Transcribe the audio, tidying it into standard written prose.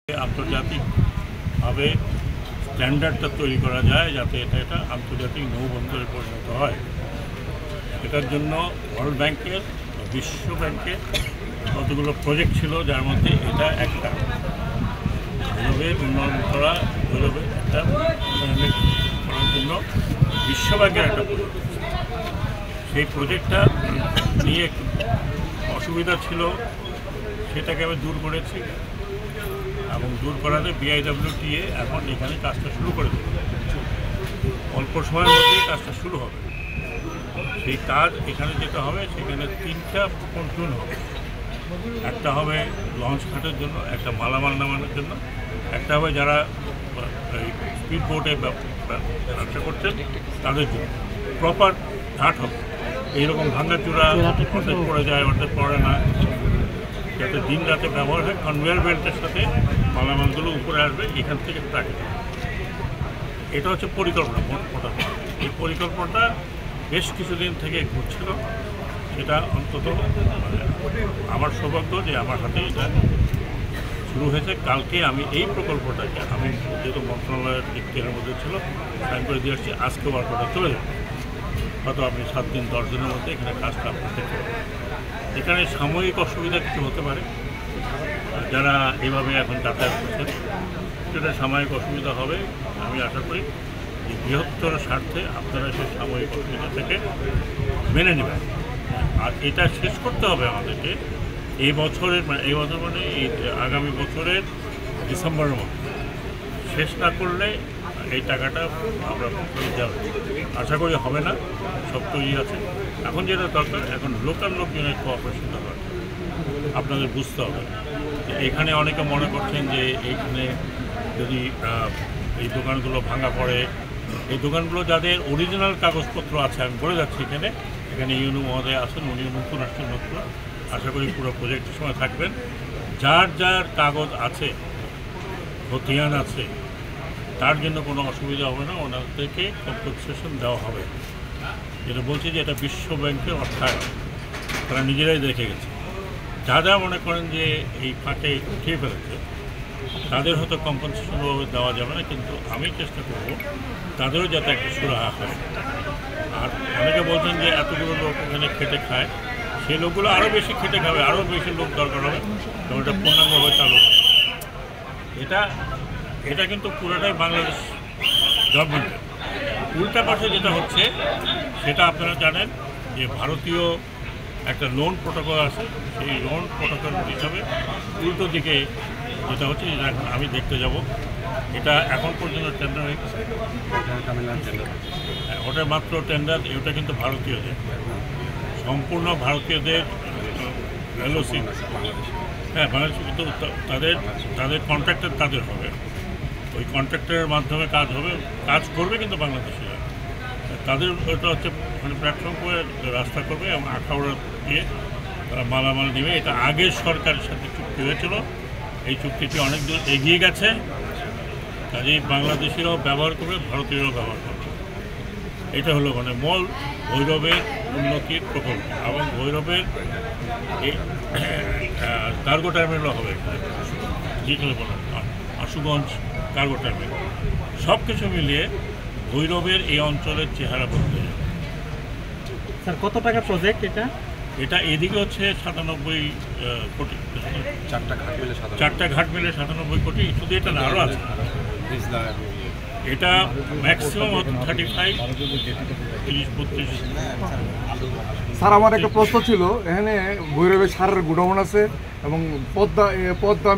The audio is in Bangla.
আন্তর্জাতিকভাবে স্ট্যান্ডার্ডটা তৈরি করা যায় যাতে এটা আন্তর্জাতিক নৌবন্দরে পরিণত হয়। এটার জন্য ওয়ার্ল্ড ব্যাংকের বিশ্ব ব্যাংকের কতগুলো প্রজেক্ট ছিল, যার মধ্যে এটা একটা ভৈরবের উন্নয়ন করা, ভৈরবের একটা করার জন্য বিশ্ব ব্যাংকের একটা প্রজেক্ট। সেই প্রজেক্টটা নিয়ে একটু অসুবিধা ছিল, সেটাকে আমি দূর করেছি এবং দূর করাতে BIWTA এখন এখানে কাজটা শুরু করে দেবে। অল্প সময়ের মধ্যেই কাজটা শুরু হবে। সেই কাজ এখানে যেটা হবে, সেখানে 3টা পন্টুন হবে। একটা হবে লঞ্চ ঘাটের জন্য, একটা মালামাল নামানোর জন্য, একটা হবে যারা স্পিড বোটে ব্যবসা করছেন তাদের জন্য। প্রপার ঘাট হবে, এইরকম ভাঙাচূড়া অর্ধেক পড়ে যায়, অর্ধেক পড়ে না, যাতে দিন রাতে ব্যবহার হয়। কনভেয়ার বেল্টের সাথে মালামালগুলো উপরে আসবে এখান থেকে ট্রাকে। এটা হচ্ছে পরিকল্পনা মোটা। এই পরিকল্পনাটা বেশ কিছুদিন থেকে ঘুরছিল। এটা অন্তত আমার সৌভাগ্য যে আমার হাতে এটা শুরু হয়েছে। কালকে আমি এই প্রকল্পটাকে, আমি যেহেতু মন্ত্রণালয়ের দিকের মধ্যে ছিল, সাইন করে দিয়ে আসছি। আজকে ওয়ার্কটা চলে যাবে, হয়তো আপনি 7 দিন 10 দিনের মধ্যে এখানে কাজটা আপনি দেখতে পাবেন। এখানে সাময়িক অসুবিধা কিছু হতে পারে, যারা এইভাবে এখন যাতায়াত করছেন সেটা সাময়িক অসুবিধা হবে। আমি আশা করি যে বৃহত্তর স্বার্থে আপনারা সেই সাময়িক অসুবিধা থেকে মেনে নেবেন। আর এটা শেষ করতে হবে আমাদেরকে এই বছর মানে এই আগামী বছরের ডিসেম্বরের মধ্যে। শেষ না করলে এই টাকাটা আমরা যাবে, আশা করি হবে না। সব তৈরি আছে। এখন যেটা দরকার, এখন লোকাল লোকজনের কোঅপারেশন দরকার। আপনাদের বুঝতে হবে এখানে অনেকে মনে করছেন যে এইখানে যদি এই দোকানগুলো ভাঙা পড়ে, এই দোকানগুলো যাদের অরিজিনাল কাগজপত্র আছে, আমি বলে যাচ্ছি এখানে ইউনু মহোদয় আছেন, উনিও নতুন আসছেন। নতুন আশা করি পুরো প্রজেক্টের সময় থাকবেন। যার যার কাগজ আছে, খতিয়ান আছে, তার জন্য কোনো অসুবিধা হবে না। ওনাদেরকে কম্পেনসেশন দেওয়া হবে। যেটা বলছি যে এটা বিশ্ব ব্যাংকের অর্থায়ন, তারা নিজেরাই দেখে গেছে। যারা মনে করেন যে এই ফাঁকে উঠিয়ে ফেলেছে, তাদের হয়তো কম্পেনসেশনভাবে দেওয়া যাবে না, কিন্তু আমি চেষ্টা করব তাদেরও যাতে একটা সুরাহা হয়। আর অনেকে বলছেন যে এতগুলো লোক এখানে খেটে খায়, সেই লোকগুলো আরও বেশি খেটে খাবে, আরও বেশি লোক দরকার হবে, এবং এটা পূর্ণাঙ্গভাবে চালু হবে। এটা কিন্তু পুরোটাই বাংলাদেশ গভর্নমেন্টের। উল্টা পাশে যেটা হচ্ছে সেটা আপনারা জানেন যে ভারতীয় একটা লোন প্রোটোকল আছে। সেই লোন প্রোটোকল হিসাবে উল্টো দিকে যেটা হচ্ছে, আমি দেখতে যাব। এটা এখন পর্যন্ত টেন্ডার হয়ে গেছে, ওটা মাত্র টেন্ডার। ওটা কিন্তু ভারতীয়দের, সম্পূর্ণ ভারতীয়দের LOC। হ্যাঁ, বাংলাদেশ কিন্তু তাদের কন্ট্রাক্টর তাদের হবে, ওই কন্ট্রাক্টরের মাধ্যমে কাজ হবে, কাজ করবে কিন্তু বাংলাদেশিরা। তাদের ওটা হচ্ছে মানে প্ল্যাটফর্ম করে রাস্তা করবে এবং আখাউড়া দিয়ে তারা মালামাল নেবে। এটা আগের সরকারের সাথে চুক্তি হয়েছিল। এই চুক্তিটি অনেক দূর এগিয়ে গেছে। কাজেই বাংলাদেশিরাও ব্যবহার করবে, ভারতীয়রাও ব্যবহার করবে। এটা হলো মানে মূল ভৈরবের উন্নতির প্রকল্প। এবং ভৈরবের এই কার্গো টার্মিনালও হবে, যেগুলো বলেন আশুগঞ্জ কার্গো টার্মিনাল। সব কিছু মিলিয়ে ভৈরবের এই অঞ্চলের চেহারা বদলে যাবে। স্যার, কত টাকা প্রজেক্ট এটা? এটা এদিকে হচ্ছে 97 কোটি, 4টা ঘাট মিলে 97 কোটি। শুধু এটা না, আরও আছে। এটা ম্যাক্সিমাম হতো 35, 30-32। স্যার, আমার একটা প্রশ্ন ছিল। এখানে ভৈরবের সারের গুডাউন আছে এবং পদ্মা